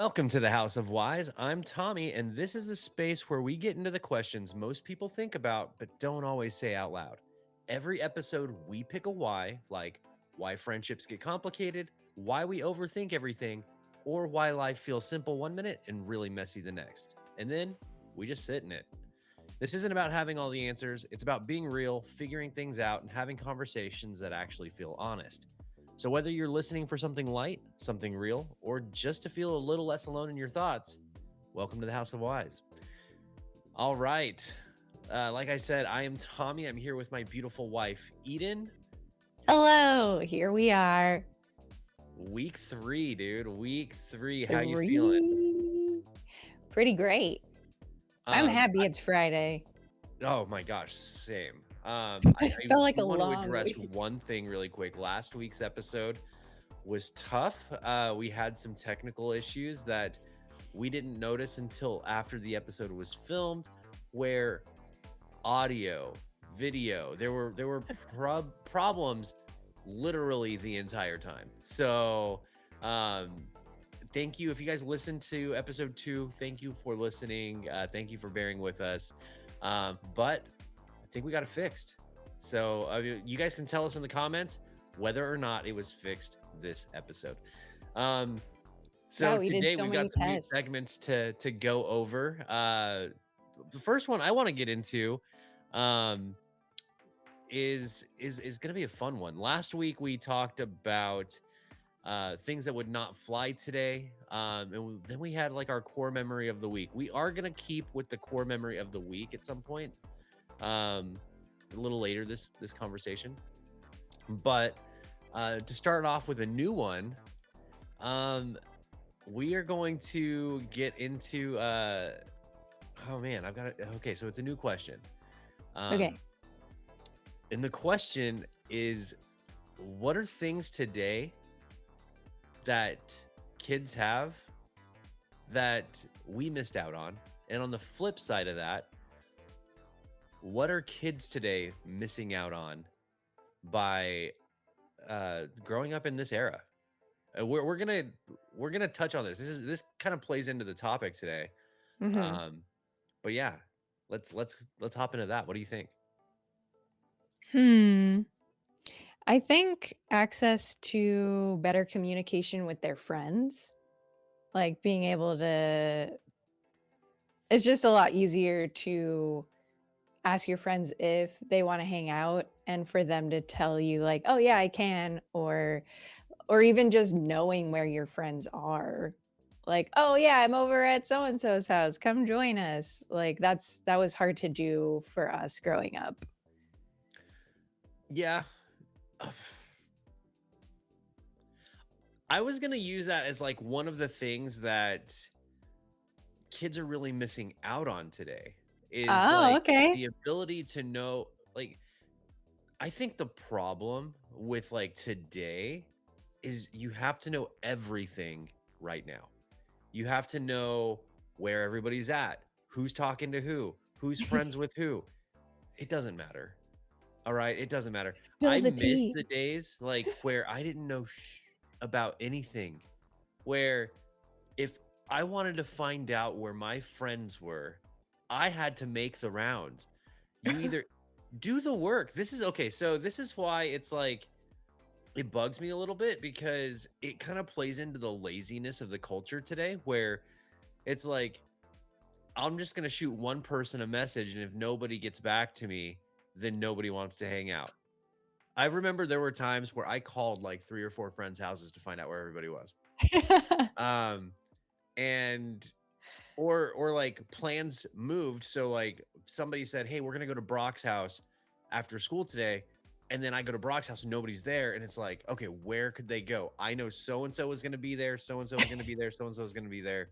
Welcome to the House of Wise. I'm Tommy, and this is a space where we get into the questions most people think about but don't always say out loud. Every episode, we pick a why, like why friendships get complicated, why we overthink everything, or why life feels simple one minute and really messy the next. And then we just sit in it. This isn't about having all the answers, it's about being real, figuring things out, and having conversations that actually feel honest. So, whether you're listening for something light, something real, or just to feel a little less alone in your thoughts, welcome to the House of Wise. All right. Like I said, I am Tommy. I'm here with my beautiful wife, Eden. Hello, here we are. Week 3, dude. Week 3. How you feeling? 3. Pretty great. I'm Um, happy it's Friday. oh my gosh, same. It I felt like a want to long address week. one thing really quick. Last week's episode was tough. We had some technical issues that we didn't notice until after the episode was filmed, where audio, video, there were problems literally the entire time. So, thank you if you guys listened to episode 2. Thank you for listening. Thank you for bearing with us. But I think we got it fixed. So you guys can tell us in the comments whether or not it was fixed this episode. Um, Yeah, so we did today so we've many got some new tests. segments to go over. The first one I want to get into um, is going to be a fun one. Last week we talked about things that would not fly today, then we had like our core memory of the week. We are going to keep with the core memory of the week at some point, um, a little later this conversation. But to start off with a new one, um, we are going to get into oh man, I've got it. Okay, so it's a new question. Okay. Um, and the question is, what are things today that kids have that we missed out on? And on the flip side of that, what are kids today missing out on by growing up in this era? We're gonna touch on this. This kind of plays into the topic today. hmm Um, but yeah, let's hop into that. What do you think? Hmm. I think access to better communication with their friends, like being able to, it's just a lot easier to ask your friends if they want to hang out and for them to tell you like, "Oh yeah, I can," or even just knowing where your friends are. Like, "Oh yeah, I'm over at so and so's house. Come join us." Like that was hard to do for us growing up. Yeah, I was gonna use that as like one of the things that kids are really missing out on today is Oh, like okay. the ability to know, like, I think the problem with like today is you have to know everything right now. You have to know where everybody's at, who's talking to who's friends with who. It doesn't matter. All right, it doesn't matter. Spill I the miss tea. the days like where I didn't know about anything, where if I wanted to find out where my friends were, I had to make the rounds. You either do the work. This is okay. So this is why it's like it bugs me a little bit because it kind of plays into the laziness of the culture today where it's like I'm just going to shoot one person a message and if nobody gets back to me, then nobody wants to hang out. I remember there were times where I called like 3 or 4 friends' houses to find out where everybody was. Um and or like plans moved. So like somebody said, "Hey, we're gonna go to Brock's house after school today." And then I go to Brock's house and nobody's there. And it's like, okay, where could they go? I know so and so is gonna be there, so and so is gonna be there, so and so is gonna be there.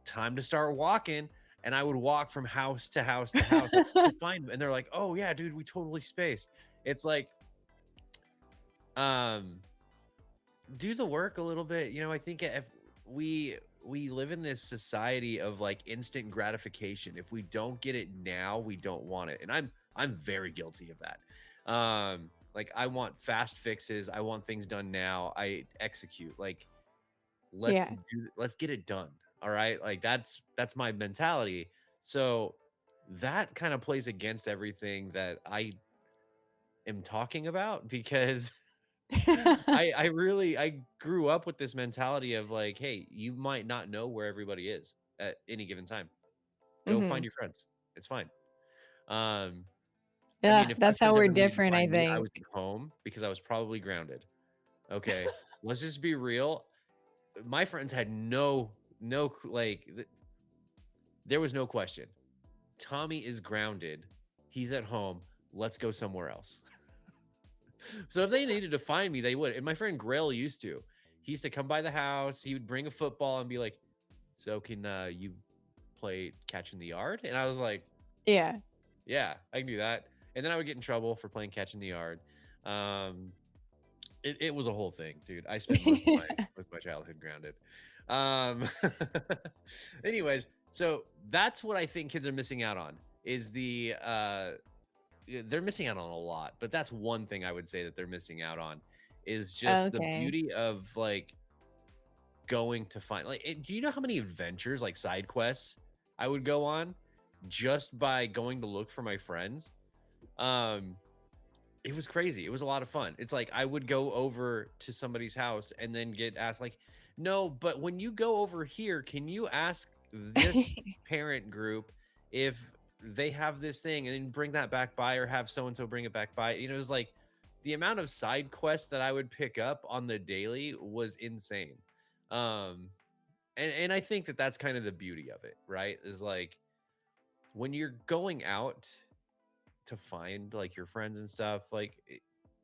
Time to start walking. And I would walk from house to house to house to find them. And they're like, oh yeah, dude, we totally spaced. It's like, um, do the work a little bit. I think if we live in this society of like instant gratification. If we don't get it now, we don't want it. And I'm very guilty of that. Like I want fast fixes. I want things done now. I execute. Like Yeah. let's get it done. All right? Like that's my mentality. So that kind of plays against everything that I am talking about because I grew up with this mentality of like, hey, you might not know where everybody is at any given time. Go find Mhm. your friends. It's fine. Um, I Yeah, mean, if my that's how friends we're ever needed to different, I find me, I was think. at home because I was probably grounded. Okay. Let's just be real. My friends had there was no question. Tommy is grounded. He's at home. Let's go somewhere else. So if they needed to find me, they would. And my friend Grail used to. He used to come by the house. He would bring a football and be like, "So can you play catch in the yard?" And I was like, Yeah. "Yeah, I can do that." And then I would get in trouble for playing catch in the yard. Um, it was a whole thing, dude. I spent most of my childhood grounded. Um, anyways, so that's what I think kids are missing out on is they're missing out on a lot, but that's one thing I would say that they're missing out on is just the Okay. beauty of like going to find do you know how many adventures like side quests I would go on just by going to look for my friends? Um it was crazy. It was a lot of fun. It's like I would go over to somebody's house and then get asked like, "No, but when you go over here, can you ask this parent group if they have this thing and then bring that back by or have so and so bring it back by?" You know, it was like the amount of side quests that I would pick up on the daily was insane. Um and I think that that's kind of the beauty of it, right? Is like when you're going out to find like your friends and stuff,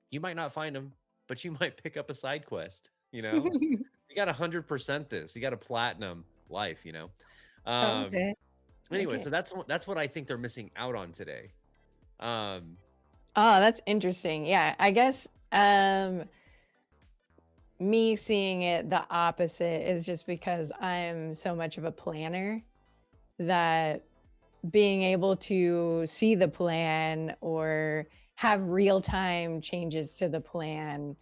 you might not find them, but you might pick up a side quest, you know? You got 100% this. You got a platinum life, you know? Um Okay. anyway, Okay. so that's what I think they're missing out on today. Um Oh, that's interesting. Yeah, I guess, me seeing it the opposite is just because I'm so much of a planner that being able to see the plan or have real-time changes to the plan,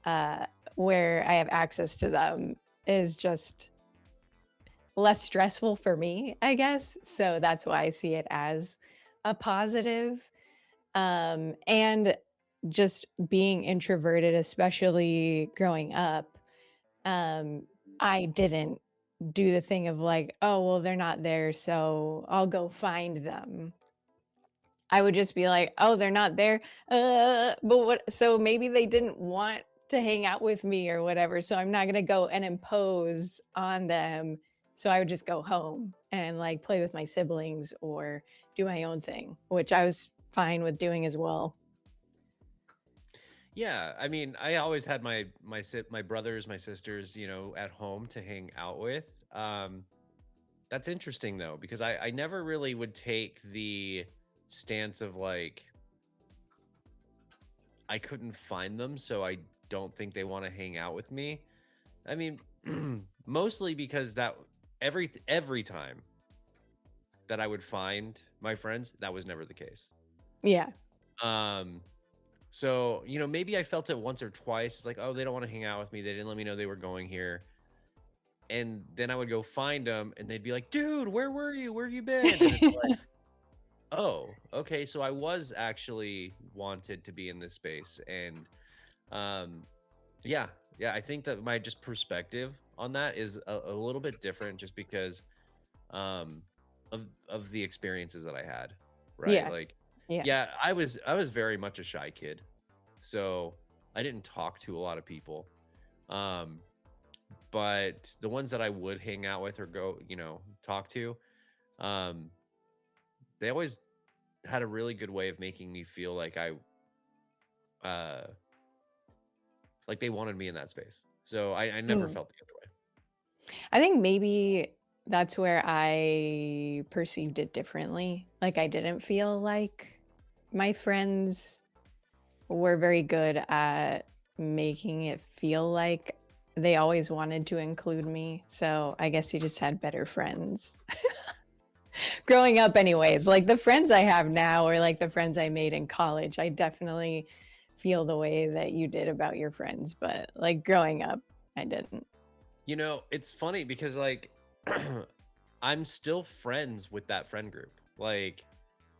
uh, where I have access to them is just less stressful for me, I guess. So that's why I see it as a positive. And just being introverted, especially growing up, um, I didn't do the thing of like, oh, well, they're not there, so I'll go find them. I would just be like, "Oh, they're not there. But what so maybe they didn't want to hang out with me or whatever, so I'm not gonna go and impose on them." So I would just go home and, like, play with my siblings or do my own thing, which I was fine with doing as well. yeah, I mean, I always had my brothers, my sisters, at home to hang out with. That's interesting though because I never really would take the stance of like I couldn't find them, so I don't think they wanna hang out with me. I mean, mostly because that every time that I would find my friends, that was never the case. Yeah. Um, so, maybe I felt it once or twice. It's like, "Oh, they don't wanna hang out with me. They didn't let me know they were going here." And then I would go find them, and they'd be like, "Dude, where were you? Where have you been?" And it's like, "Oh, okay, so I was actually wanted to be in this space." And, um yeah, yeah, I think that my just perspective on that is a little bit different just because um of the experiences that I had, right? Yeah. Like, Yeah. yeah, I was very much a shy kid. So I didn't talk to a lot of people. Um, but the ones that I would hang out with or go, talk to, um, they always had a really good way of making me feel uh like they wanted me in that space. So I never Mm. felt the other way. I think maybe that's where I perceived it differently. Like, I didn't feel like my friends were very good at making it feel like they always wanted to include me. So I guess you just had better friends. Growing up anyways, like the friends I have now or like the friends I made in college, I definitely feel the way that you did about your friends, but like growing up, I didn't. It's funny because like I'm still friends with that friend group. Like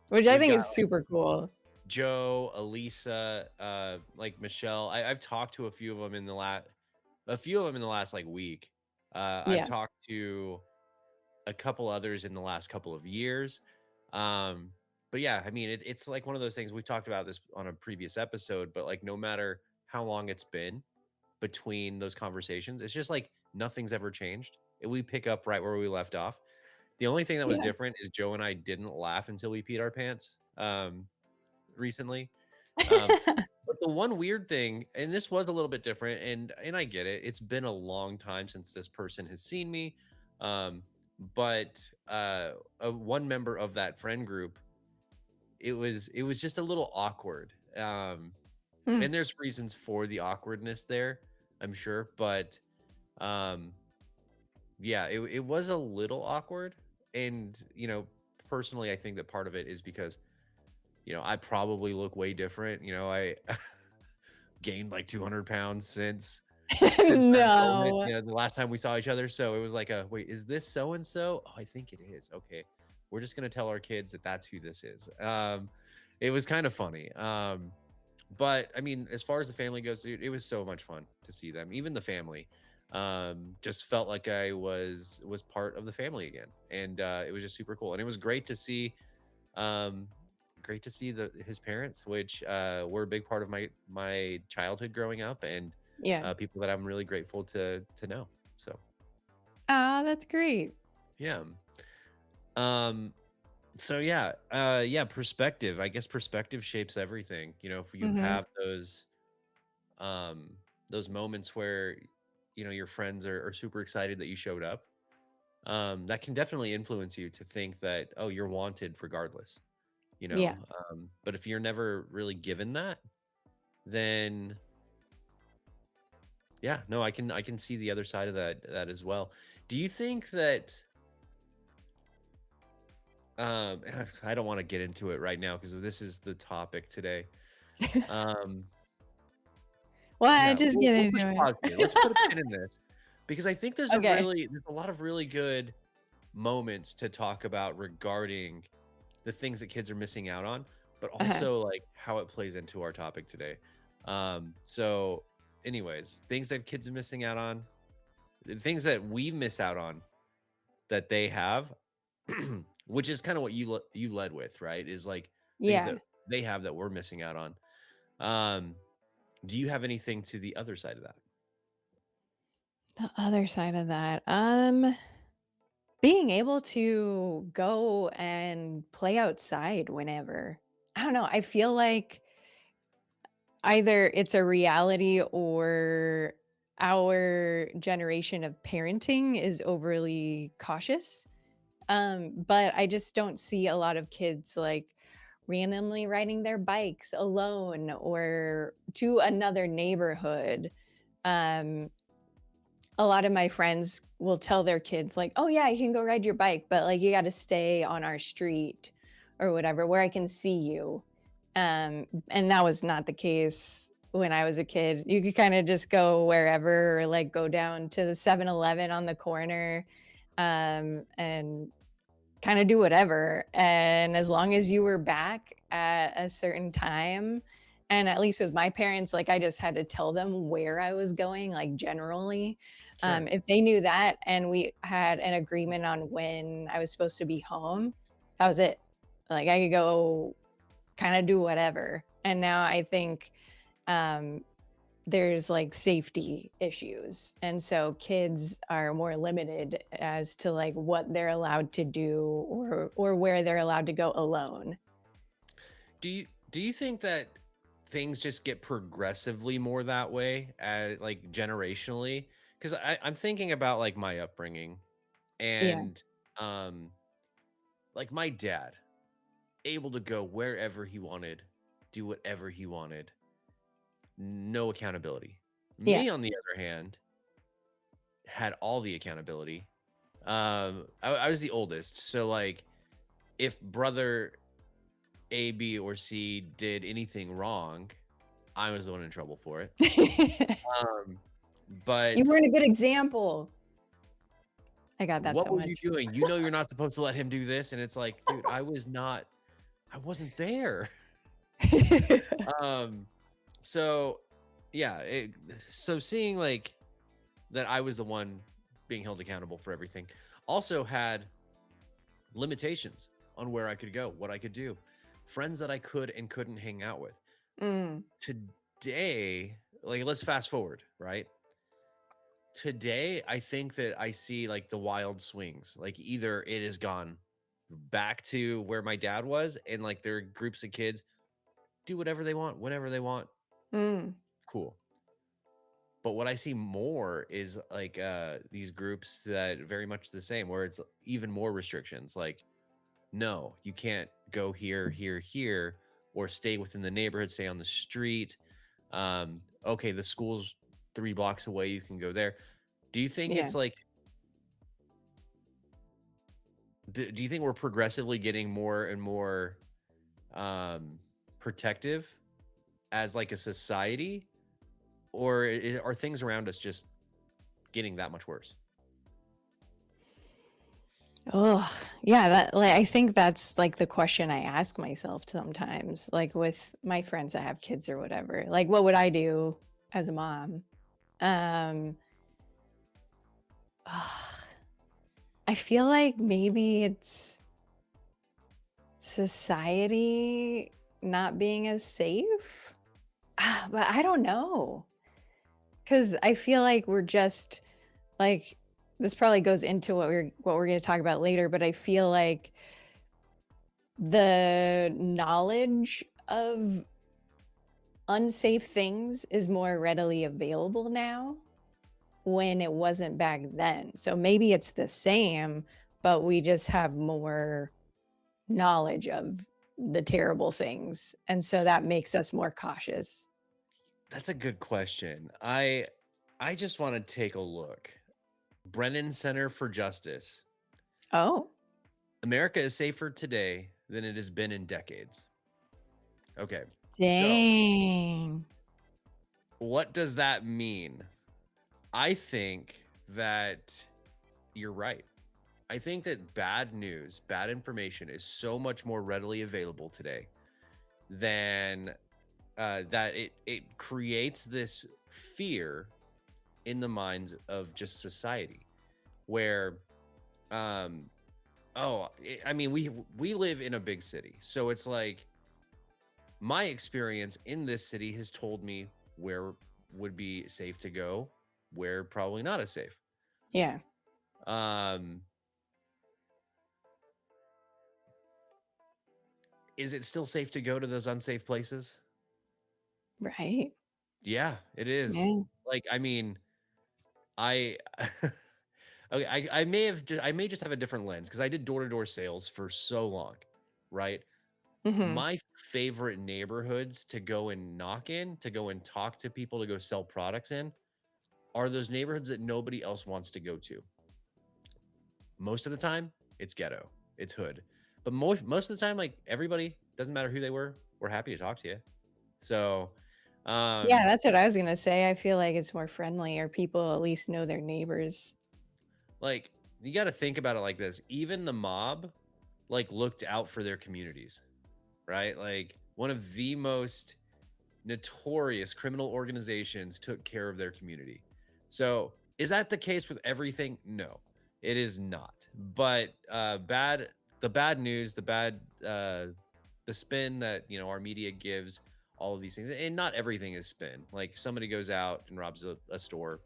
Which I we've think got is super cool. Joe, Elisa, like Michelle. I've talked to a few of them in the last like week. I've Yeah. talked to a couple others in the last couple of years. Um, but yeah, I mean, it's like one of those things we've talked about this on a previous episode, but like no matter how long it's been between those conversations, it's just like nothing's ever changed. We pick up right where we left off. The only thing that was Yeah. different is Joe and I didn't laugh until we peed our pants recently. Um, but the one weird thing, and this was a little bit different, and I get it. It's been a long time since this person has seen me. Um, but one member of that friend group, it was just a little awkward. Mm, And there's reasons for the awkwardness there, I'm sure, but um, yeah, it was a little awkward. And personally, I think that part of it is because I probably look way different. I gained like 200 pounds since that moment, no. the last time we saw each other. So it was like, wait, is this so and so? Oh, I think it is. Okay, we're just gonna tell our kids that that's who this is. It was kind of funny. But I mean, as far as the family goes, it was so much fun to see them. Even the family, just felt like I was part of the family again, and it was just super cool. And it was um, great to see the his parents, which were a big part of my childhood growing up, and Yeah. people that I'm really grateful to know. So Ah, that's great. yeah. Um, so yeah, yeah, perspective. I guess perspective shapes everything. If you Mhm. have um those moments where your friends are super excited that you showed up, that can definitely influence you to think that, oh, you're wanted regardless. Yeah. But if you're never really given that, then yeah, no, I can see the other side of that as well. Do you think that I don't want to get into it right now because this is the topic today. Um What? yeah, Just we'll get we'll push into pause here. Let's put a it. pin in this because I think Okay. there's a lot of really good moments to talk about regarding the things that kids are missing out on, but Uh-huh. also like how it plays into our topic today. So anyways, things that kids are missing out on, the things that we miss out on that they have, which is kind of what you led with, right? Is like things Yeah. that they have that we're missing out on. Um, do you have anything to the other side of that? The other side of that, being able to go and play outside whenever. I don't know, I feel like either it's a reality or our generation of parenting is overly cautious. But I just don't see a lot of kids like randomly riding their bikes alone or to another neighborhood. Um, a lot of my friends will tell their kids like, "Oh yeah, you can go ride your bike, but like you got to stay on our street or whatever where I can see you." And that was not the case when I was a kid. You could kind of just go wherever or like go down to the 7-Eleven on the corner and kind of do whatever. And as long as you were back at a certain time, and at least with my parents, like I just had to tell them where I was going, like generally. Sure. If they knew that and we had an agreement on when I was supposed to be home, that was it. Like I could go kind of do whatever. And now I think um, there's like safety issues. And so kids are more limited as to like what they're allowed to do or where they're allowed to go alone. Do you think that things just get progressively more that way, like generationally? Because I'm thinking about like my upbringing Yeah. and um like my dad able to go wherever he wanted, do whatever he wanted, no accountability. Yeah. Me, on the other hand, had all the accountability. I was the oldest, so like if brother A, B, or C did anything wrong, I was the one in trouble for it. Um, You but weren't a good example. I got that what so were you much. doing? You know you're not supposed to let him do this, and it's like, dude, I wasn't there. Um, so yeah, so seeing like that I was the one being held accountable for everything also had limitations on where I could go, what I could do, friends that I could and couldn't hang out with. Mm, Today, like let's fast forward, right? Today, I think that I see like the wild swings. Like either it has gone back to where my dad was, and like there are groups of kids do whatever they want, whenever they want. mm, Cool. But what I see more is like these groups that very much the same, where it's even more restrictions. Like, no, you can't go here, here, here, or stay within the neighborhood, stay on the street. Okay, the school's 3 blocks away, you can go there. Do you think yeah. it's like do you think we're progressively getting more and more um protective as like a society, or are things around us just getting that much worse? Oh, yeah, that like I think that's like the question I ask myself sometimes, like with my friends that have kids or whatever. Like what would I do as a mom? Um I feel like maybe it's society not being as safe. But I don't know. Cause I feel like we're just like this probably goes into what we're gonna talk about later, but I feel like the knowledge of unsafe things is more readily available now when it wasn't back then. So maybe it's the same, but we just have more knowledge of the terrible things. And so that makes us more cautious. That's a good question. I just want to take a look. Brennan Center for Justice. Oh, America is safer today than it has been in decades. Okay. So, dang. what does that mean? I think that you're right. I think that bad news, bad information is so much more readily available today than that it creates this fear in the minds of just society where um I mean we live in a big city. So it's like my experience in this city has told me where would be safe to go, where probably not as safe. Yeah, Um is it still safe to go to those unsafe places? right. Yeah, it is. Yeah. Like, I mean, I okay, I may just have a different lens because I did door-to-door sales for so long, right? Mhm. My favorite neighborhoods to go and knock in, to go and talk to people, to go sell products in, are those neighborhoods that nobody else wants to go to. Most of the time, it's ghetto, it's hood. But most of the time, like everybody, doesn't matter who they were, we're happy to talk to you. So, Yeah, um, that's what I was gonna say. I feel like it's more friendly or people at least know their neighbors. like you got to think about it like this. Even the mob, like looked out for their communities, right? Like one of the most notorious criminal organizations took care of their community. So, is that the case with everything? No, it is not. But the bad news, the spin that our media gives all of these things, and not everything is spin. Like somebody goes out and robs a store,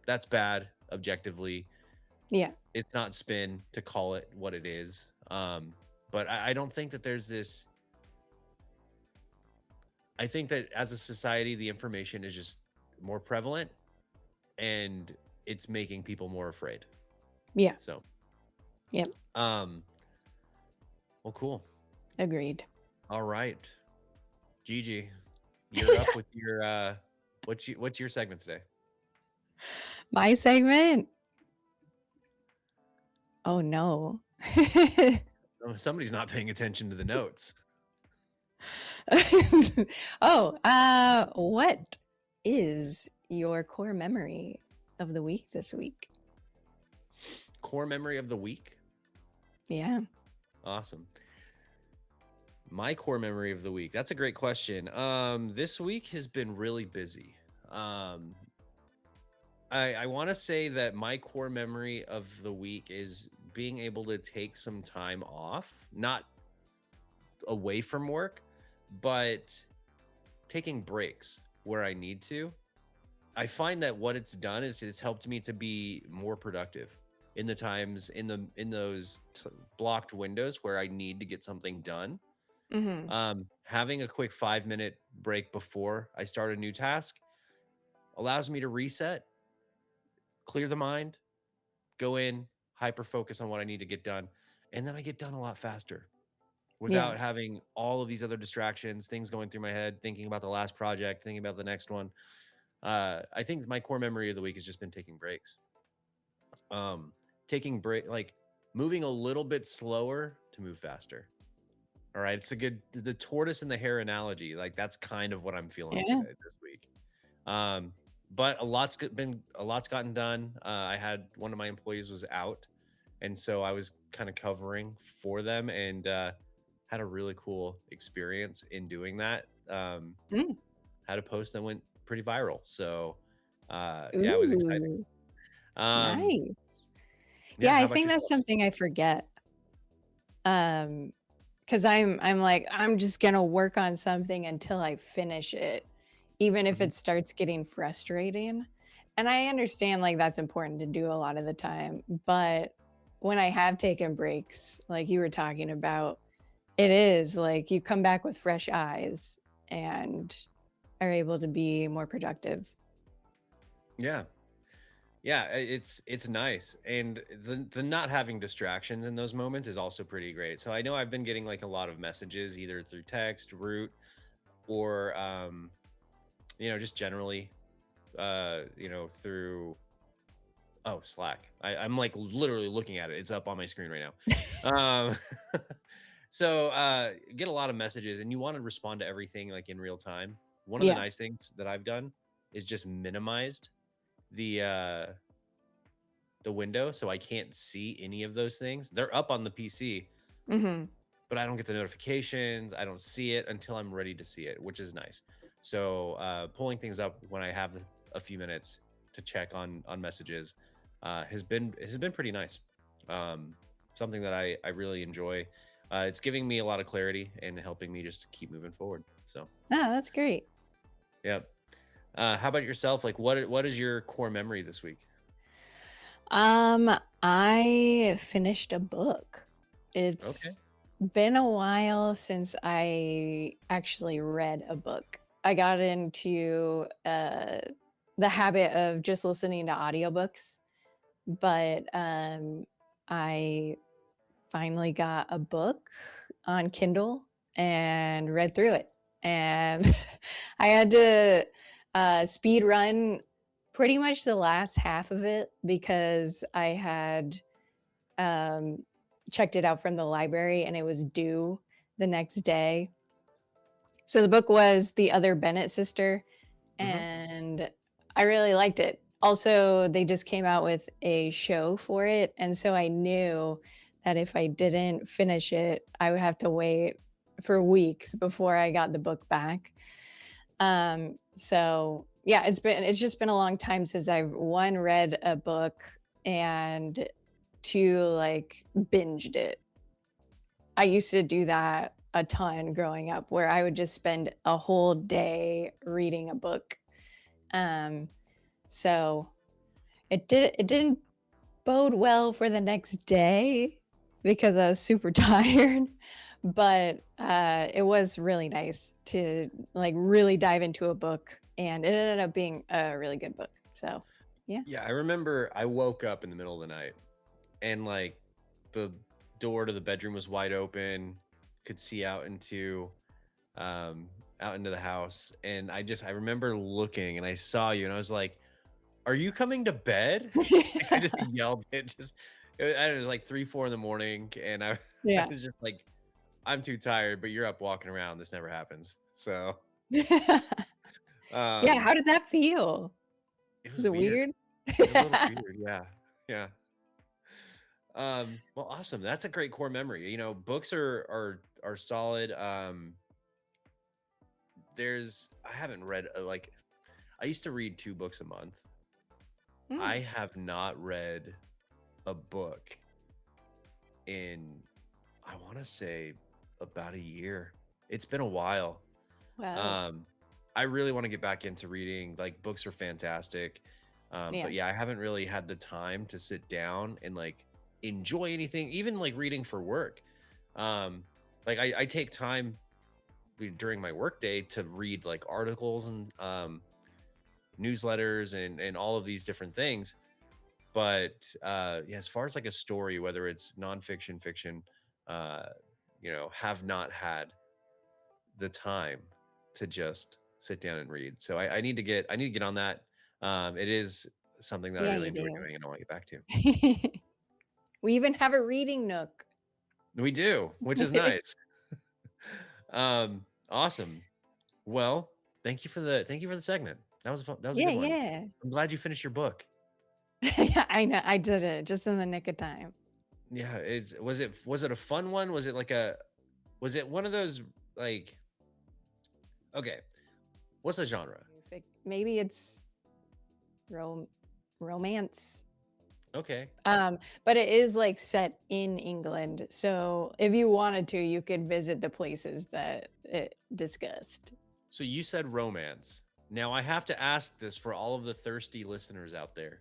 that's bad objectively. Yeah. It's not spin to call it what it is. But I don't think that there's this. I think that as a society, the information is just more prevalent and it's making people more afraid. Yeah. So, Yep. um, well, cool. Agreed. All right, Gigi, you're up with your what's your segment today? My segment? Oh, no. Oh, somebody's not paying attention to the notes. Oh, what is your core memory of the week this week? Core memory of the week? Yeah. Awesome. My core memory of the week. That's a great question. This week has been really busy. Um, I want to say that my core memory of the week is being able to take some time off, not away from work, but taking breaks where I need to. I find that what it's done is it's helped me to be more productive in the times in those blocked windows where I need to get something done. Mhm. Having a quick 5-minute break before I start a new task allows me to reset, clear the mind, go in, hyper focus on what I need to get done, and then I get done a lot faster Yeah. without having all of these other distractions, things going through my head, thinking about the last project, thinking about the next one. I think my core memory of the week has just been taking breaks. Um, taking break, like moving a little bit slower to move faster. All right, it's a good the tortoise and the hare analogy. Like that's kind of what I'm feeling Yeah. today this week. Um, but a lot's gotten done. I had one of my employees was out, and so I was kind of covering for them, and had a really cool experience in doing that. Mm. Had a post that went pretty viral, so yeah, it was exciting. Ooh, Um, nice. yeah, Yeah, how I about think that's yourself? something I forget. Um, because I'm like, I'm just gonna work on something until I finish it, even if Mhm. it starts getting frustrating. And I understand like that's important to do a lot of the time, but when I have taken breaks, like you were talking about, it is like you come back with fresh eyes and are able to be more productive. Yeah, yeah, it's nice, and the not having distractions in those moments is also pretty great. So I know I've been getting like a lot of messages either through text, route, or just generally, through Slack. I'm like literally looking at it. It's up on my screen right now. So get a lot of messages, and you want to respond to everything like in real time. One of the Yeah. nice things that I've done is just minimized the uh the window so I can't see any of those things. They're up on the PC, Mhm. but I don't get the notifications. I don't see it until I'm ready to see it, which is nice. So pulling things up when I have a few minutes to check on messages has been pretty nice. Um, something that I really enjoy. It's giving me a lot of clarity and helping me just keep moving forward. So Ah, that's great. yeah. How about yourself? Like what is your core memory this week? Um, I finished a book. Okay. It's been a while since I actually read a book. I got into the habit of just listening to audiobooks, but I finally got a book on Kindle and read through it. And I had to speed run pretty much the last half of it because I had um, checked it out from the library and it was due the next day. So the book was The Other Bennett Sister, Hmm. and I really liked it. Also, they just came out with a show for it, and so I knew that if I didn't finish it, I would have to wait for weeks before I got the book back. So yeah, it's just been a long time since I've one read a book and two like binged it. I used to do that a ton growing up where I would just spend a whole day reading a book. Um, so it didn't bode well for the next day because I was super tired, but it was really nice to like really dive into a book and it ended up being a really good book. So, yeah. Yeah, I remember I woke up in the middle of the night and like the door to the bedroom was wide open, could see um out into the house, and I remember looking and I saw you and I was like, "Are you coming to bed?" Like, I just yelled it just it was like 3, 4 in the morning, and I Yeah. was just like, "I'm too tired, but you're up walking around. This never happens." So, Yeah, um how did that feel? It Is was it weird. weird? It was a little weird, yeah, yeah. Well, awesome. That's a great core memory. Books are solid. I haven't read I used to read 2 books a month. I Mm, have not read a book in, I wanna say, about a year. It's been a while. wow. Um, I really wanna get back into reading, books are fantastic, Yeah. but yeah, I haven't really had the time to sit down and, enjoy anything, even, reading for work. Um, I take time during my workday to read, articles and, newsletters and all of these different things, but, yeah, as far as, a story, whether it's nonfiction, fiction, uh, have not had the time to just sit down and read. So I need to get on that. It is something that I Yeah, really you enjoy do. doing and I want to get back to. We even have a reading nook. We do, which is nice. Awesome. Well, thank you for the segment. That was a Yeah, good one. yeah. I'm glad you finished your book. Yeah, I know. I did it just in the nick of time. Yeah, was it a fun one? Was it one of those like okay, what's the genre? Maybe it's rom romance. Okay. But it is like set in England. So if you wanted to, you could visit the places that it discussed. So you said romance. Now I have to ask this for all of the thirsty listeners out there.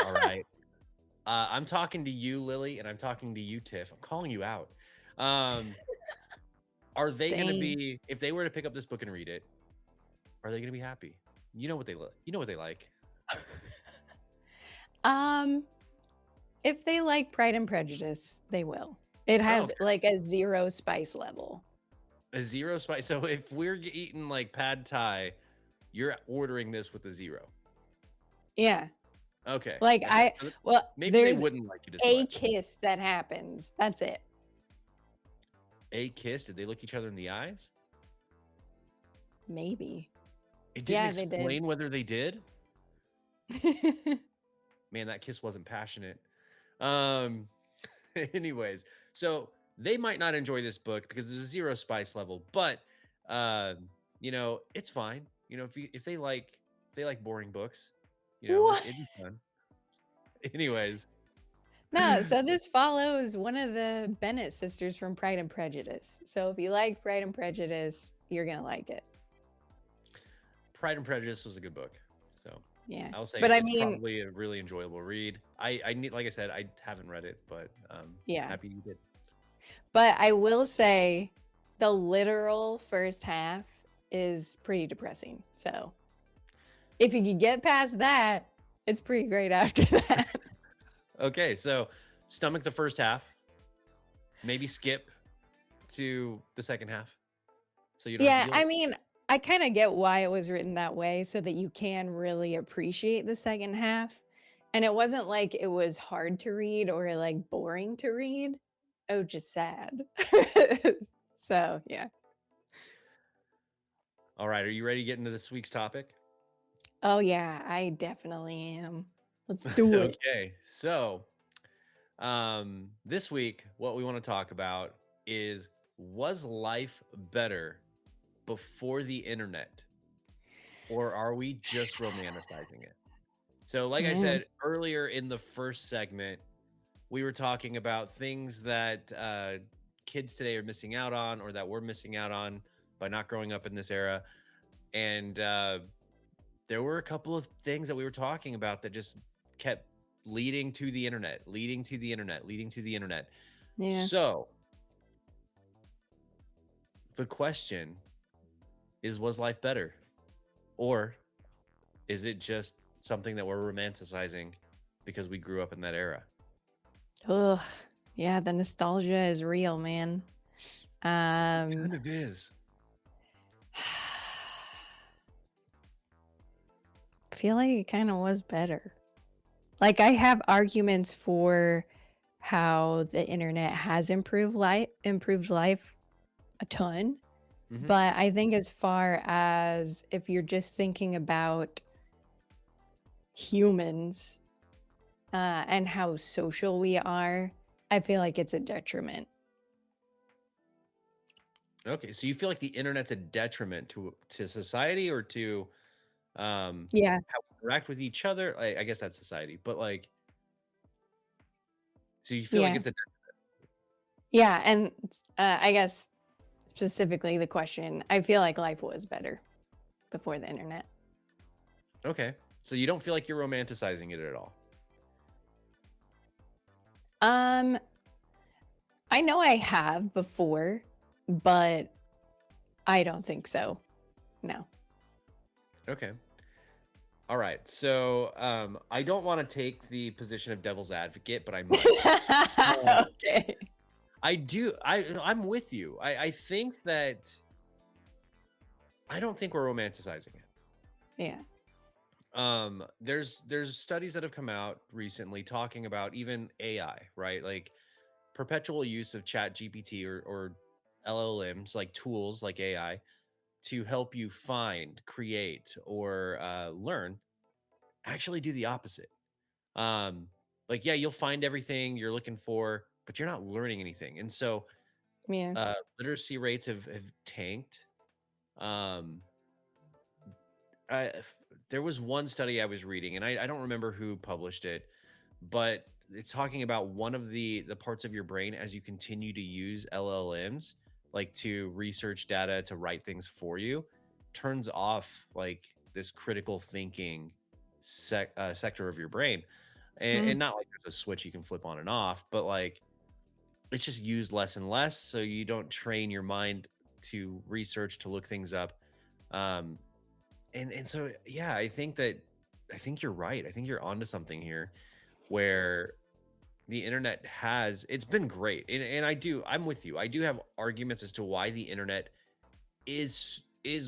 All right. I'm talking to you, Lily, and I'm talking to you, Tiff. I'm calling you out. Um, are they going to Dang. be, if they were to pick up this book and read it, are they going to be happy? You know what they look. You know what they like. Um, if they like Pride and Prejudice, they will. It Oh, has okay. like a 0 spice level. A zero spice. So if we're eating pad thai, you're ordering this with a zero. Yeah. Okay. Like Okay. So well, maybe they there's wouldn't like it as a much. kiss that happens. That's it. A kiss. Did they look each other in the eyes? Maybe. It didn't Yeah, they did. explain whether they did. Man, that kiss wasn't passionate. Um, anyways, so they might not enjoy this book because there's a zero spice level, but uh, it's fine. If they like boring books, What? it'd be fun. Anyways, No, so this follows one of the Bennett sisters from Pride and Prejudice. So if you like Pride and Prejudice, you're gonna like it. Pride and Prejudice was a good book, so Yeah. I'll say But I it's mean, probably a really enjoyable read. I need, like I said, I haven't read it, but yeah. happy you did. But I will say the literal first half is pretty depressing. So if you can get past that, it's pretty great after that. Okay, so stomach the first half, maybe skip to the second half, so you don't have to Yeah, deal I with mean, I kind of get why it was written that way so that you can really appreciate the second half. And it wasn't like it was hard to read or like boring to read. Oh, just sad. So, yeah. All right, are you ready to get into this week's topic? Oh, yeah, I definitely am. Let's do it. Okay, so this week, what we want to talk about is, was life better before the internet, or are we just romanticizing it? So, like I Man. said earlier in the first segment, we were talking about things that kids today are missing out on, or that we're missing out on by not growing up in this era. And there were a couple of things that we were talking about that just kept leading to the internet, leading to the internet, leading to the internet. Yeah. So the question is, was life better? Or is it just something that we're romanticizing because we grew up in that era? Ugh. Yeah, the nostalgia is real, man. Um Kind of is. I feel like it kind of was better. Like I have arguments for how the internet has improved life a ton, Hmm. but I think as far as if you're just thinking about humans, and how social we are, I feel like it's a detriment. Okay, so you feel like the internet's a detriment to society or to Yeah, how we interact with each other? I guess that's society, but like, so you feel like yeah, it's a yeah, and I guess specifically the question, I feel like life was better before the internet. okay. So you don't feel like you're romanticizing it at all. Um, I know I have before, but I don't think so. No. Okay. All right. So I don't want to take the position of devil's advocate, but I might. Uh, Okay. I do. I'm with you. I think that I don't think we're romanticizing it. Yeah. There's studies that have come out recently talking about even AI, right? Like perpetual use of chat GPT or LLMs, like tools like AI to help you find, create, or learn, actually do the opposite. Um, like, yeah, you'll find everything you're looking for, but you're not learning anything. And so Yeah. literacy rates have tanked. Um, I there was one study I was reading, and I don't remember who published it, but it's talking about one of the parts of your brain as you continue to use LLMs, like to research data to write things for you, turns off like this critical thinking sector of your brain, and Mm. not like there's a switch you can flip on and off, but like it's just used less and less, so you don't train your mind to research to look things up. Um, and so yeah, I think you're right. I think you're onto something here where the internet has it's been great. And I'm with you. I do have arguments as to why the internet is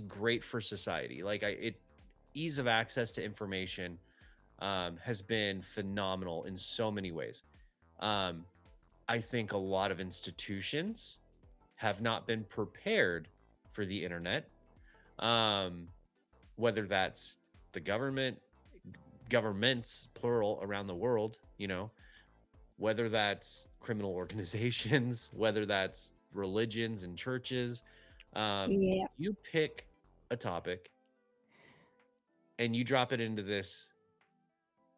great for society. Like ease of access to information has been phenomenal in so many ways. Um I think a lot of institutions have not been prepared for the internet. Um whether that's the governments plural around the world, whether that's criminal organizations, whether that's religions and churches. Yeah. You pick a topic and you drop it into this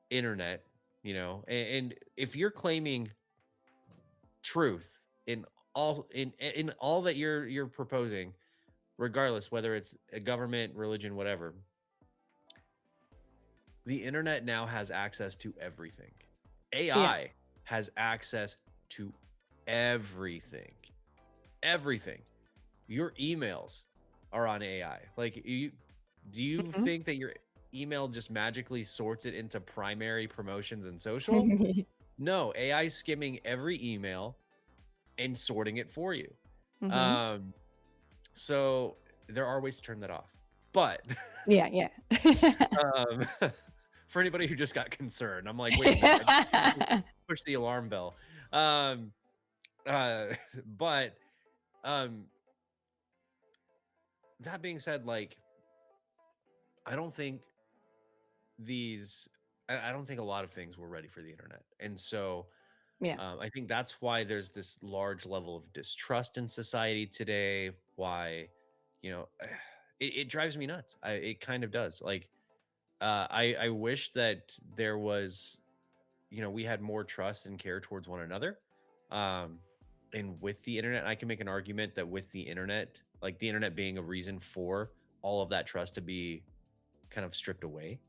internet, and if you're claiming truth in all that you're proposing, regardless whether it's a government, religion, whatever, the internet now has access to everything. Yeah. AI has access to everything. Everything. Your emails are on AI. Like do you Mhm. think that your email just magically sorts it into primary promotions and social? No, AI is skimming every email and sorting it for you. Mhm. Um so there are ways to turn that off. But Yeah, yeah. um for anybody who just got concerned, I'm like, wait a minute, I just push the alarm bell. Um uh but um that being said, like I don't think these I don't think a lot of things were ready for the internet. And so Yeah. I think that's why there's this large level of distrust in society today. Why, you know, it drives me nuts. It kind of does. Like, I wish that there was, we had more trust and care towards one another. Um, and with the internet, I can make an argument that with the internet, like the internet being a reason for all of that trust to be kind of stripped away.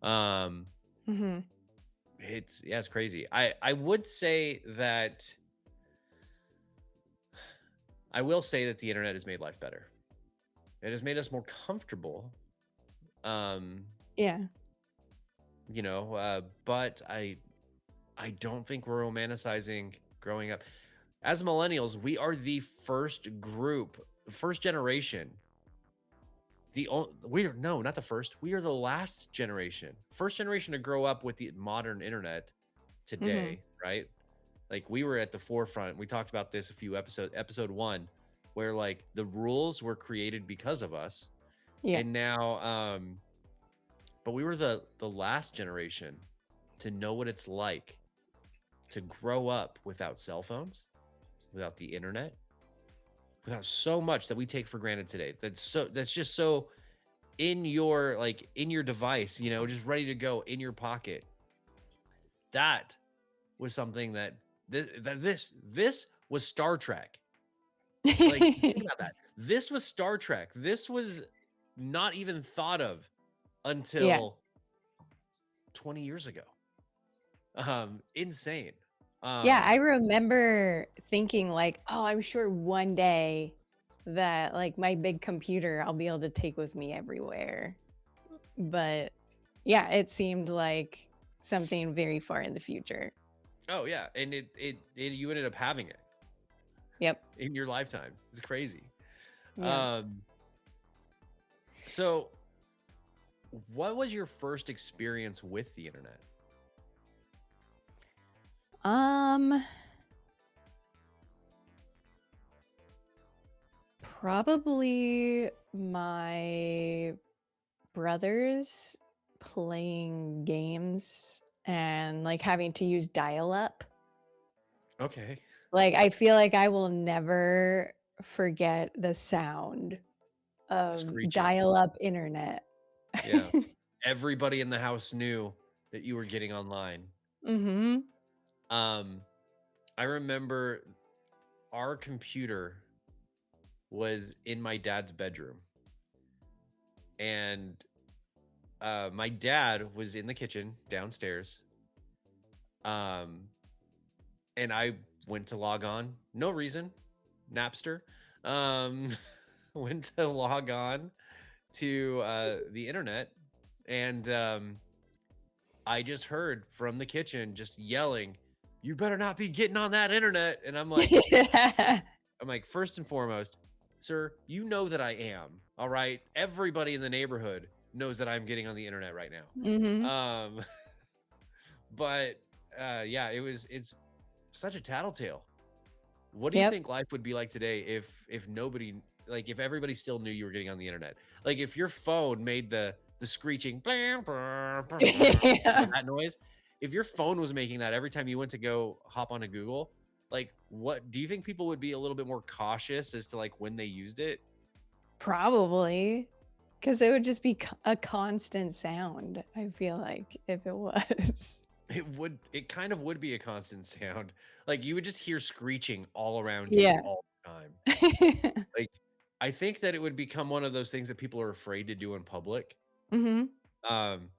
Um, Mhm. it's crazy. I would say that I will say that the internet has made life better. It has made us more comfortable. Um, Yeah. but I don't think we're romanticizing growing up. As millennials, we are the first group, first generation. We are no, not the first. We are the last generation. First generation to grow up with the modern internet Mhm. today, right? Like we were at the forefront. We talked about this a few episode 1 where like the rules were created because of us. Yeah. And now but we were the last generation to know what it's like to grow up without cell phones, without the internet, without so much that we take for granted today. That's just so in your like in your device, just ready to go in your pocket. That was something that this was Star Trek. Like, think about that. This was Star Trek. This was not even thought of Yeah. until 20 years ago. Insane. Yeah, I Um, remember thinking like, "Oh, I'm sure one day that, like, my big computer I'll be able to take with me everywhere." But, yeah, it seemed like something very far in the future. oh yeah, and it you ended up having it Yep. in your lifetime. It's crazy. Yep. Um, so what was your first experience with the internet? Um, Probably my brothers playing games and, like, having to use dial-up. Okay. Like, I feel like I will never forget the sound of Screeching. dial-up internet. Yeah. Everybody in the house knew that you were getting online. Mhm. Um, I remember our computer was in my dad's bedroom, and my dad was in the kitchen downstairs. Um, and I went to log on, no reason, Napster. Um, went to log on to the internet, and I just heard from the kitchen just yelling, "You better not be getting on that internet!" And I'm like, first and foremost, sir, you know that I am. All right. Everybody in the neighborhood knows that I'm getting on the internet right now. Mhm. But yeah, it's such a tattletale. What do you Yep. think life would be like today if nobody like if everybody still knew you were getting on the internet? Like if your phone made the screeching Yeah. that noise, if your phone was making that every time you went to go hop onto Google, like what do you think people would be a little bit more cautious as to like when they used it? Probably, because it would just be a constant sound, I feel like, if it was. It kind of would be a constant sound. Like you would just hear screeching all around you Yeah. all the time. Like I think that it would become one of those things that people are afraid to do in public. Mhm. Um,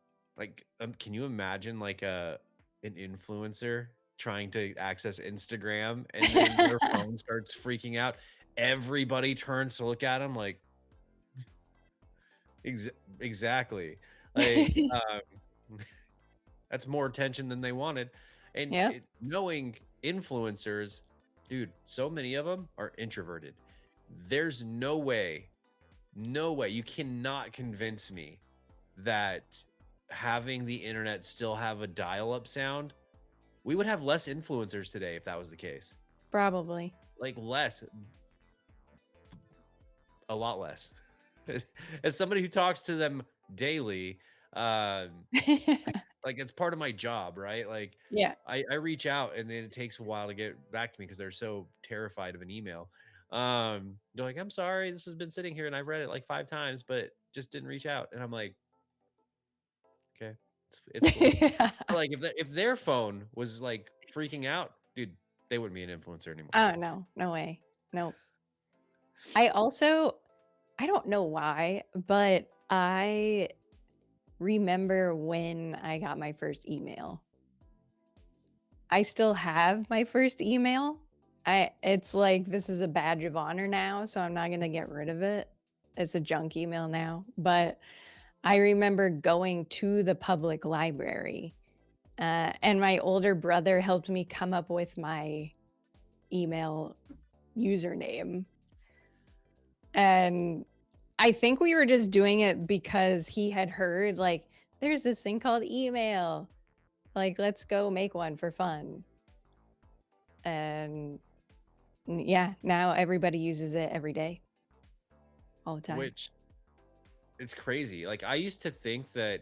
can you imagine like an influencer trying to access Instagram and then their phone starts freaking out? Everybody turns to look at them like ex- exactly. Like that's more attention than they wanted. And Yep. knowing influencers, dude, so many of them are introverted. There's no way you cannot convince me that having the internet still have a dial-up sound, we would have less influencers today if that was the case. Probably. Like less, a lot less. As somebody who talks to them daily, um, like it's part of my job, right? Like Yeah. I reach out and then it takes a while to get back to me because they're so terrified of an email. They're like, I'm sorry, this has been sitting here and I've read it like 5 times, but just didn't reach out. And I'm like, okay, it's cool. But, like, if their phone was, like, freaking out, dude, they wouldn't be an influencer anymore. Oh, no. No way. Nope. I also I don't know why, but I remember when I got my first email. I still have my first email. It's like this is a badge of honor now, so I'm not gonna get rid of it. It's a junk email now, but I remember going to the public library, and my older brother helped me come up with my email username, and I think we were just doing it because he had heard, like, "There's this thing called email, like, let's go make one for fun," and yeah, now everybody uses it every day, all the time. Which it's crazy. Like, I used to think that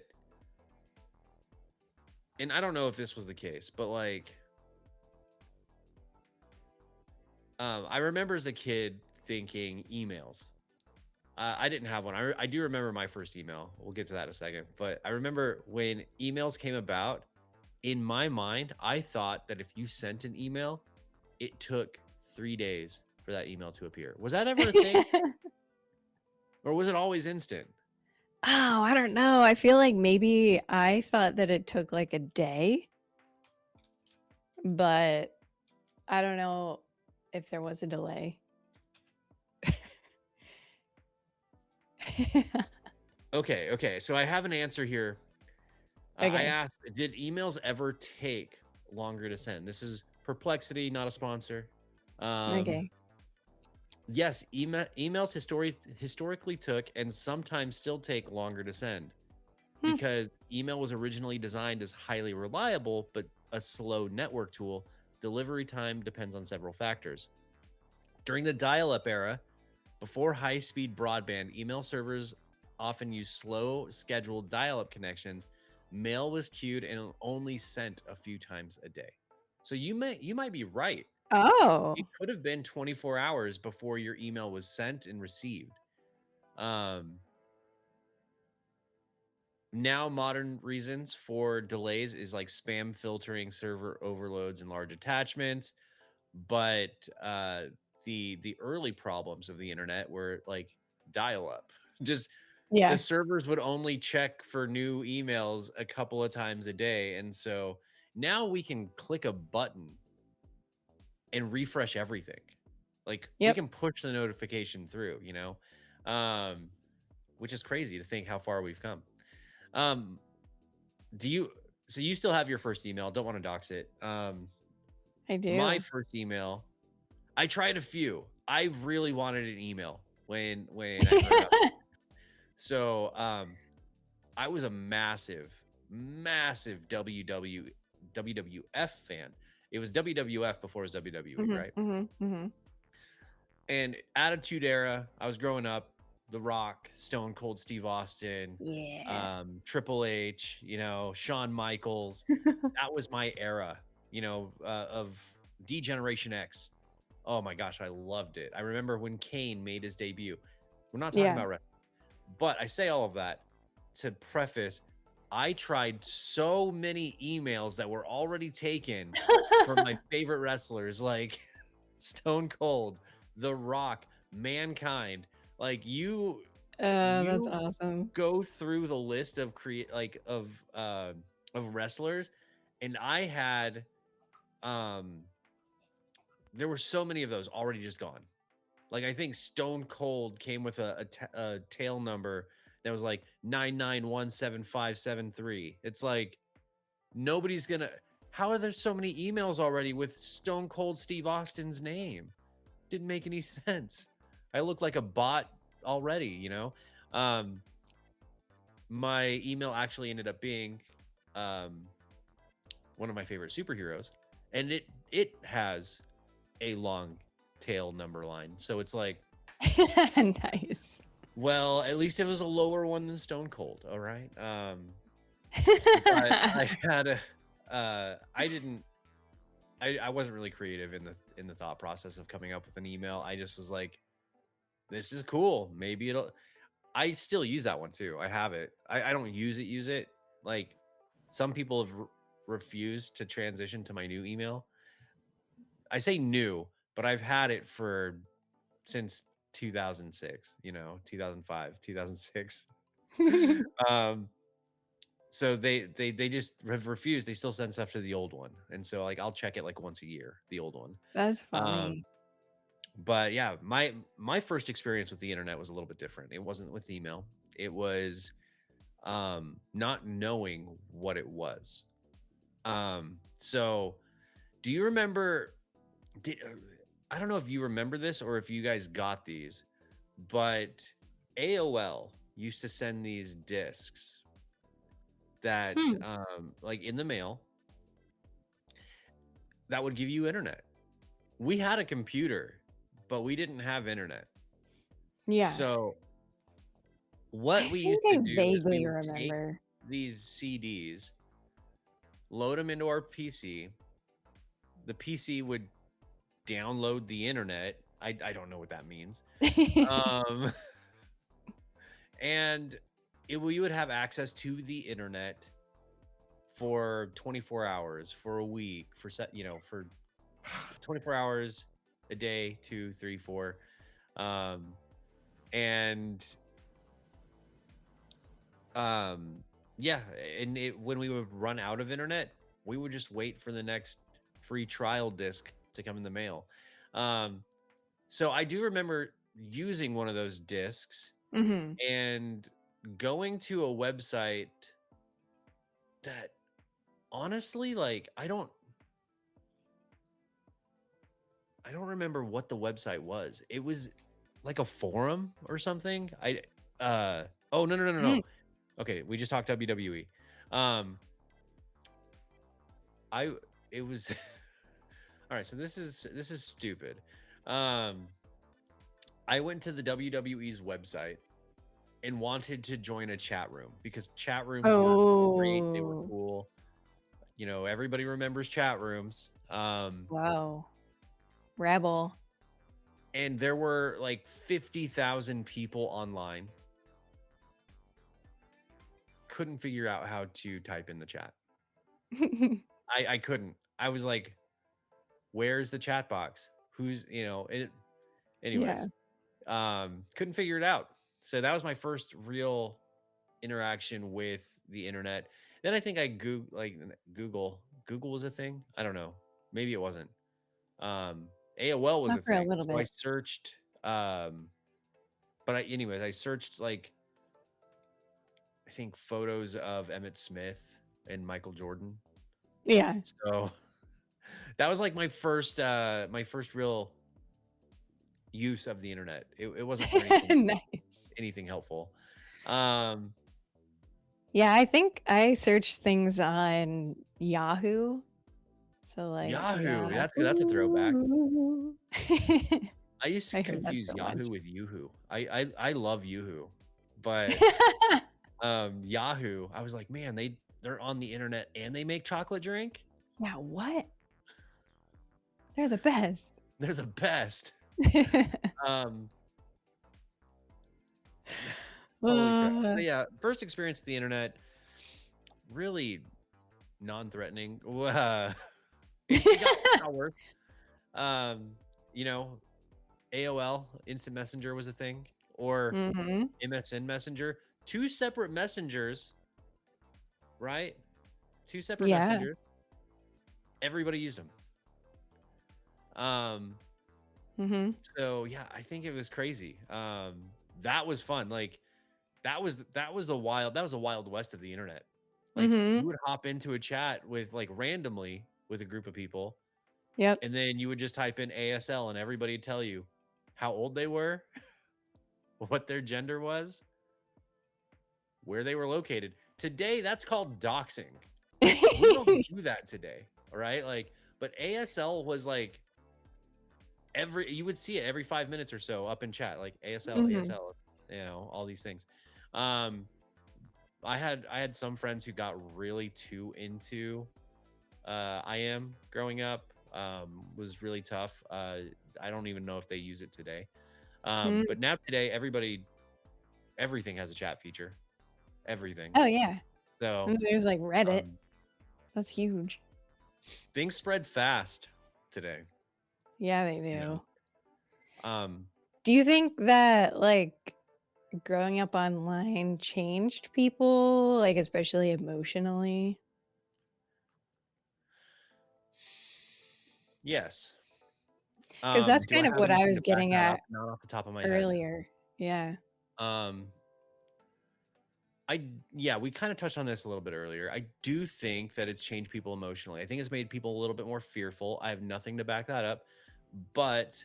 and I don't know if this was the case, but like, I remember as a kid thinking emails. I didn't have one. I do remember my first email. We'll get to that in a second. But I remember when emails came about, in my mind, I thought that if you sent an email, it took 3 days for that email to appear. Was that ever a thing? Or was it always instant? Oh, I don't know. I feel like maybe I thought that it took like a day, but I don't know if there was a delay. Okay. So I have an answer here. I Okay. asked, did emails ever take longer to send? This is Perplexity, not a sponsor. Um, Okay. yes, emails historically took and sometimes still take longer to send Hmm. because email was originally designed as highly reliable but a slow network tool. Delivery time depends on several factors. During the dial up era, before high speed broadband, email servers often used slow scheduled dial up connections. Mail was queued and only sent a few times a day. So you might be right. It Oh. could have been 24 hours before your email was sent and received. Um, Now modern reasons for delays is like spam filtering, server overloads, and large attachments. But the early problems of the internet were like dial up. Just the Yeah. servers would only check for new emails a couple of times a day. And so now we can click a button and refresh everything. Like we Yep. can push the notification through, um, which is crazy to think how far we've come. Um, do you, so you still have your first email? Don't want to dox it. I My do. first email, I tried a few. I really wanted an email when I heard about. I was a massive WWF fan. It was WWF before it was WWE, Mhm, right? mhm, mhm. And Attitude Era, I was growing up, The Rock, Stone Cold Steve Austin, Yeah. Triple H, Shawn Michaels. That was my era, of D Generation X. Oh my gosh, I loved it. I remember when Kane made his debut. We're not talking Yeah. about wrestling, but I say all of that to preface, I tried so many emails that were already taken from my favorite wrestlers like Stone Cold, The Rock, Mankind. Like That's you awesome. go through the list of create like of wrestlers, and I had um there were so many of those already just gone. Like I think Stone Cold came with a tail number that was like 9917573. It's like nobody's gonna. How are there so many emails already with Stone Cold Steve Austin's name? Didn't make any sense. I look like a bot already, Um, my email actually ended up being um one of my favorite superheroes, and it has a long tail number line. So it's like, Nice. well, at least it was a lower one than Stone Cold, all right? But I had a I didn't I wasn't really creative in the thought process of coming up with an email. I just was like, this is cool. Maybe it'll I still use that one too. I have it. I don't use it. Like some people have refused to transition to my new email. I say new, but I've had it for since 2006, 2005, 2006. um so they just have refused. They still send stuff to the old one. And so like I'll check it like once a year, the old one. That's Um funny. but yeah, my first experience with the internet was a little bit different. It wasn't with email. It was not knowing what it was. So do you remember did, I don't know if you remember this or if you guys got these, but AOL used to send these discs that Hmm. like in the mail that would give you internet. We had a computer, but we didn't have internet. Yeah. So I what we think used to I do is we vaguely would take remember. these CDs load them into our PC. The PC would download the internet. I don't know what that means. Um, and we would have access to the internet for 24 hours, for a week, for 24 hours a day, 2, 3, 4. Um, and um, yeah, and when we would run out of internet, we would just wait for the next free trial disc to come in the mail. Um, so I do remember using one of those discs Mhm. and going to a website that honestly, like, I don't remember what the website was. It was like a forum or something. Oh, no, no, no, no, Mm. no. Okay, we just talked WWE. Um I it was all right, so this is stupid. Um I went to the WWE's website and wanted to join a chat room because chat rooms were great. They were Oh, cool. Everybody remembers chat rooms. wow. Rebel. And there were like 50,000 people online. Couldn't figure out how to type in the chat. I couldn't. I was like, "Where's the chat box? Who's, it?" Yeah. Anyways, couldn't figure it out. So that was my first real interaction with the internet. Then I think I Google was a thing. I don't know. Maybe it wasn't. AOL was Not a for a thing. little So I bit. searched. But anyways, I searched like I think photos of Emmett Smith and Michael Jordan. Yeah. So that was like my first real use of the internet. It wasn't for anything Nice. anything helpful. Um, Yeah, I think I searched things on Yahoo. So, like, Yahoo, that's a throwback. Yahoo. I used to I heard that confuse so Yahoo much. with Yoo-hoo. I love Yoo-hoo, but Yahoo, I was like, man, they're on the internet and they make chocolate drink. Yeah, what? They're the best. They're the best. Um, Holy crap. So Uh, yeah, first experience with the internet, really non-threatening. It got worse. Um, you know, AOL Instant Messenger was a thing, or mhm. MSN Messenger, two separate messengers, right? Two separate Yeah. messengers. Everybody used them. Um, Mhm. so yeah, I think it was crazy. That was fun. Like that was the wild west of the internet. Like you Mhm. would hop into a chat with like randomly with a group of people, Yep. and then you would just type in ASL and everybody would tell you how old they were, what their gender was, where they were located. Today, that's called doxing. We don't do that today. All right. Like, but ASL was like you would see it every 5 minutes or so up in chat, like ASL, Mhm. ASL, all these things. Um, I had some friends who got really too into I am growing up. Was really tough. I don't even know if they use it today. Mm. But now today, everything has a chat feature. Everything. Oh, yeah. So And there's, like, Reddit. um, That's huge. things spread fast today. Yeah, they You do. know. Um, Do you think that, like, growing up online changed people, like, especially emotionally? yes. 'Cause that's Do I kind of have what I anything was to back getting that at up? Not off the top of my head. earlier. Yeah. Um, yeah, we kind of touched on this a little bit earlier. I do think that it's changed people emotionally. I think it's made people a little bit more fearful. I have nothing to back that up. But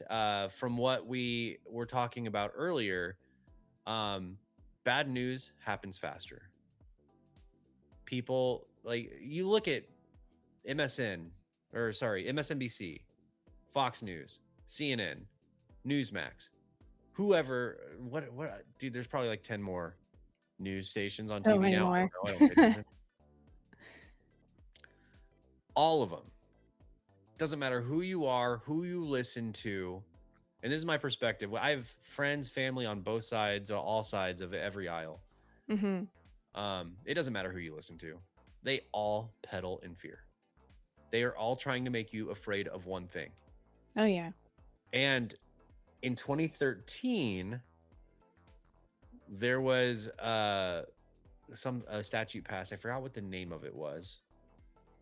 from what we were talking about earlier, um, bad news happens faster. People like you look at MSNBC, Fox News, CNN, Newsmax, whoever, what, dude, there's probably like 10 more news stations on So TV many now. I more. don't know. I don't pay attention. All of them. Doesn't matter who you are, who you listen to. And this is my perspective. I have friends, family on both sides, or all sides of every aisle. Mhm. It doesn't matter who you listen to. They all peddle in fear. They are all trying to make you afraid of one thing. Oh, yeah. And in 2013, there was some statute passed. I forgot what the name of it was,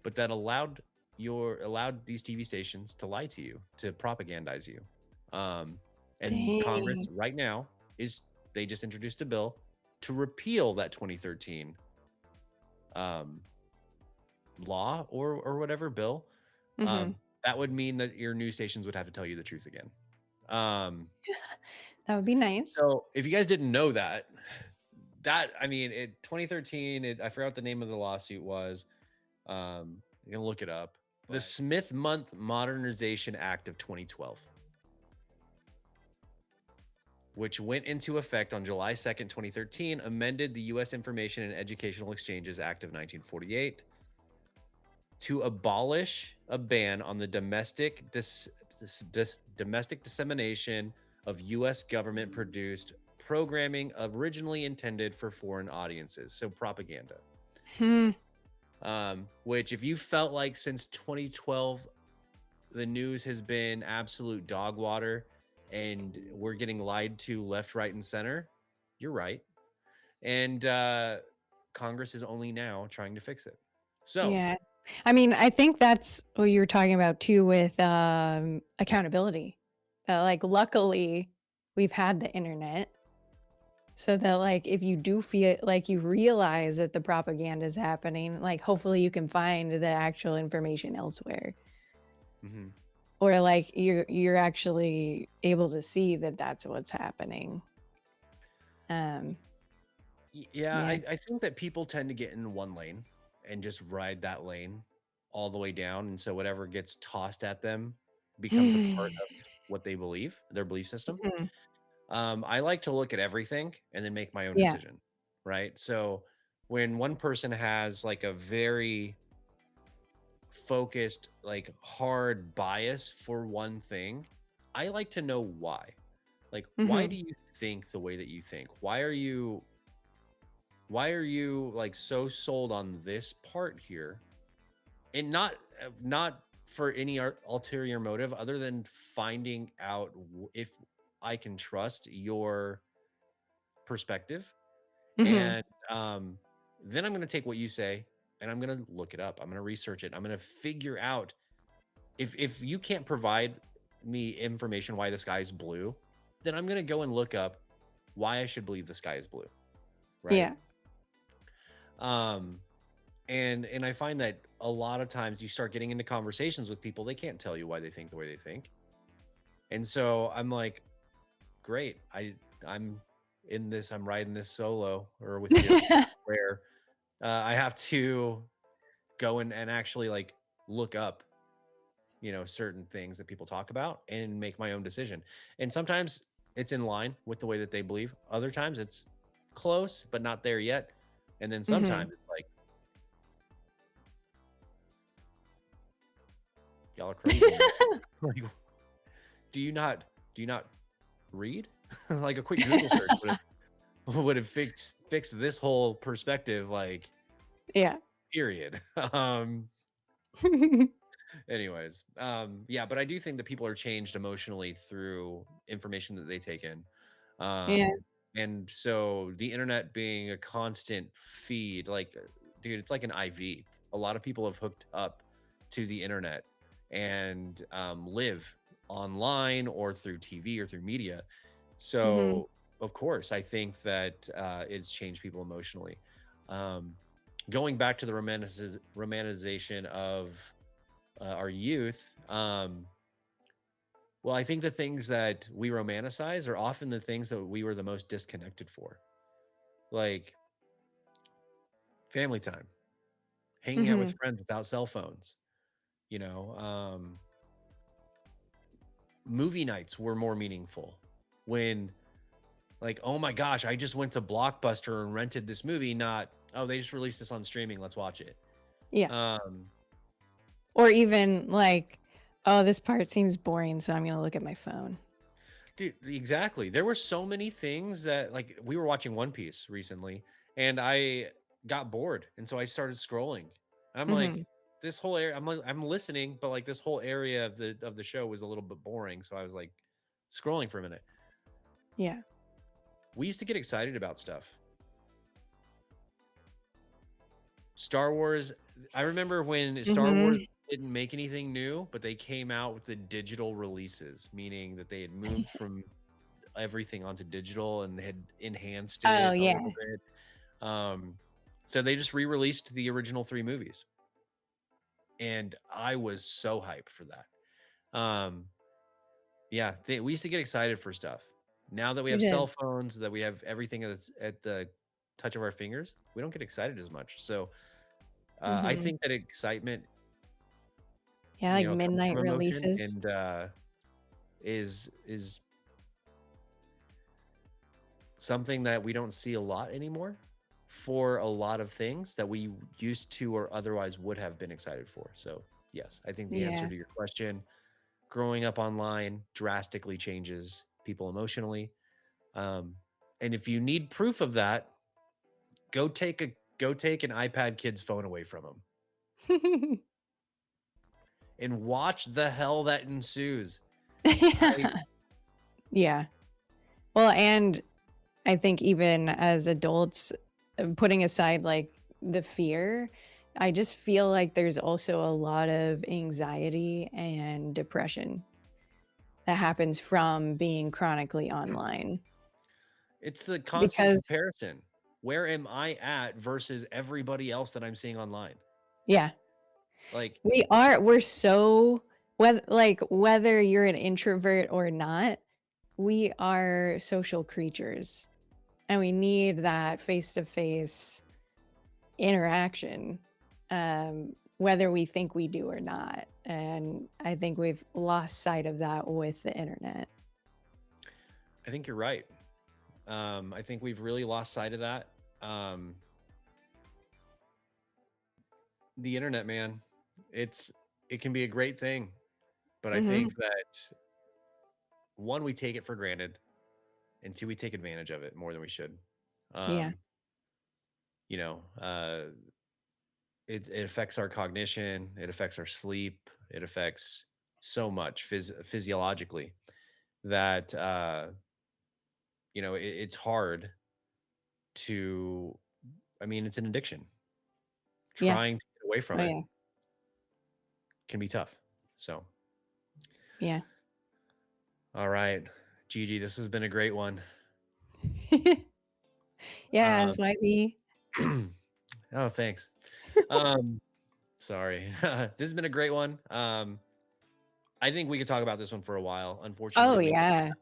but that allowed these TV stations to lie to you, to propagandize you. Um, and Congress Dang. right now is they just introduced a bill to repeal that 2013 um, law or whatever bill. Mhm. That would mean that your news stations would have to tell you the truth again. Um, That would be nice. so if you guys didn't know that, I mean, 2013, I forgot what the name of the lawsuit was. You can look it up. The Smith Month Modernization Act of 2012, which went into effect on July 2nd, 2013, amended the U.S. Information and Educational Exchanges Act of 1948 to abolish a ban on the domestic dissemination of U.S. government produced programming originally intended for foreign audiences, so propaganda. Hmm. Which, if you felt like since 2012 the news has been absolute dog water and we're getting lied to left, right, and center, you're right. And Congress is only now trying to fix it. So, Yeah. I mean, I think that's what you were talking about too with, accountability. That, like, luckily, we've had the internet so that, like, if you do feel like you realize that the propaganda is happening, like, hopefully you can find the actual information elsewhere. mhm. Or, like, you're actually able to see that that's what's happening. Um, Yeah, yeah. I think that people tend to get in one lane and just ride that lane all the way down. And so whatever gets tossed at them becomes a part of what they believe, their belief system. Mhm. I like to look at everything and then make my own Yeah. decision, right? So when one person has like a very focused, like hard bias for one thing, I like to know why. Like, why Mhm. do you think the way that you think? Why are you like so sold on this part here, and not for any ulterior motive other than finding out if I can trust your perspective. Mhm. And then I'm going to take what you say and I'm going to look it up. I'm going to research it. I'm going to figure out if you can't provide me information why the sky is blue, then I'm going to go and look up why I should believe the sky is blue, right? Yeah. um and I find that a lot of times you start getting into conversations with people, they can't tell you why they think the way they think. And so I'm like, great, I'm in this, I'm riding this solo or with you, where I have to go and actually like look up, certain things that people talk about and make my own decision. And sometimes it's in line with the way that they believe. Other times it's close, but not there yet. And then sometimes Mhm. it's like, y'all are crazy in this. Like, do you not read? Like a quick Google search would have fixed this whole perspective, like, Yeah. period. Anyways, yeah, but I do think that people are changed emotionally through information that they take in. Yeah. And so the internet being a constant feed, like, dude, it's like an IV. A lot of people have hooked up to the internet and live online or through TV or through media. Mhm. So, of course, I think that it's changed people emotionally. Um, Going back to the romanticization of our youth, well, I think the things that we romanticize are often the things that we were the most disconnected for, like family time, hanging out with Mhm. friends without cell phones. You know, um, Movie nights were more meaningful when, like, oh my gosh, I just went to Blockbuster and rented this movie. Not, oh, they just released this on streaming. Let's watch it. Yeah. Um, Or even like, "Oh, this part seems boring, so I'm gonna look at my phone." Dude, exactly. There were so many things that like we were watching One Piece recently and I got bored and so I started scrolling. I'm like Mhm. this whole area I'm listening but like this whole area of the show was a little bit boring so I was like scrolling for a minute. Yeah. We used to get excited about stuff. Star Wars, I remember when Star Wars Mhm. didn't make anything new, but they came out with the digital releases, meaning that they had moved from everything onto digital and had enhanced Oh, it a yeah. little bit. Um, so they just re-released the original 3 movies, and I was so hyped for that. Yeah, we used to get excited for stuff. Now that we We have cell did. phones, that we have everything that's at the touch of our fingers, we don't get excited as much. So, I Mhm. think that excitement, Yeah, like comes midnight from emotion releases. and, is something that we don't see a lot anymore for a lot of things that we used to or otherwise would have been excited for. So, yes, I think the answer Yeah. to your question, growing up online drastically changes people emotionally. Um, and if you need proof of that, go take an iPad kid's phone away from them and watch the hell that ensues. I Yeah. Well, and I think even as adults, putting aside like the fear, I just feel like there's also a lot of anxiety and depression that happens from being chronically online. It's the constant Because comparison. Where am I at versus everybody else that I'm seeing online? yeah, Like, we're so whether you're an introvert or not, we are social creatures and we need that face-to-face interaction, whether we think we do or not. And I think we've lost sight of that with the internet. I think you're right. I think we've really lost sight of that. Um, the internet, man, it's it can be a great thing, but I Mhm. think that one, we take it for granted, and two, we take advantage of it more than we should. Yeah. Um, you know, it affects our cognition, it affects our sleep, it affects so much physiologically that it's hard to. I mean, it's an addiction. Yeah. Trying to get away from Oh, it yeah. can be tough. So, Yeah. all right, Gigi, this has been a great one. Yeah, Um, as might be. oh, thanks. Um, sorry, this has been a great one. I think we could talk about this one for a while. Oh, Unfortunately, yeah.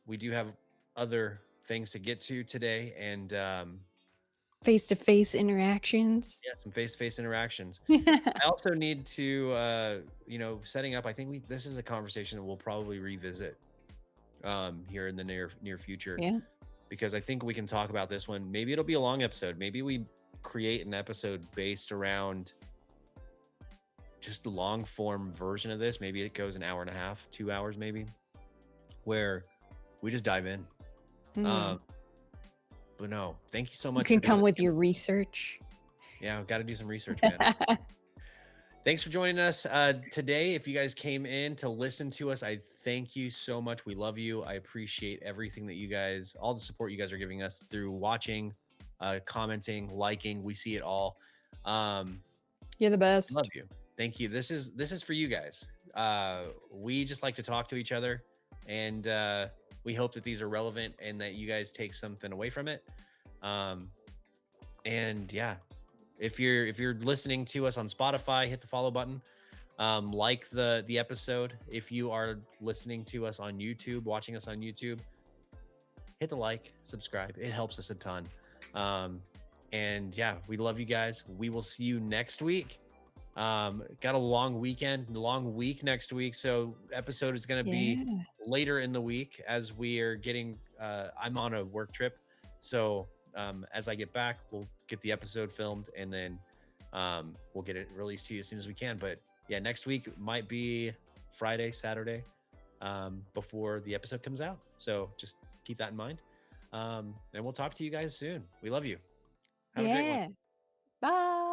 we do have other things to get to today, and Face-to-face interactions. yeah, some face-to-face interactions. I also need to, setting up. I think this is a conversation that we'll probably revisit here in the near future Yeah. because I think we can talk about this one. Maybe it'll be a long episode. Maybe we create an episode based around just the long form version of this. Maybe it goes an hour and a half, 2 hours, maybe, where we just dive in. Um, Mm. but no, thank you so You much for can doing come this. with your research. Yeah, I've got to do some research, man. Thanks for joining us today. If you guys came in to listen to us, I thank you so much. We love you. I appreciate everything that you guys, all the support you guys are giving us through watching, commenting, liking. We see it all. Um, You're the I love best. you. Thank you. This is for you guys. We just like to talk to each other, and we hope that these are relevant and that you guys take something away from it. Um, and yeah, if you're listening to us on Spotify, hit the follow button. Like the episode. If you are listening to us on YouTube, watching us on YouTube, hit the like, subscribe. It helps us a ton. Um, and yeah, we love you guys. We will see you next week. Got a long weekend, long week next week. So episode is going to be Yeah. later in the week as we are getting. I'm on a work trip, so as I get back, we'll get the episode filmed and then We'll get it released to you as soon as we can. But yeah, next week might be Friday, Saturday, before the episode comes out. So just keep that in mind. And we'll talk to you guys soon. We love you. Have a great one. Yeah. Bye.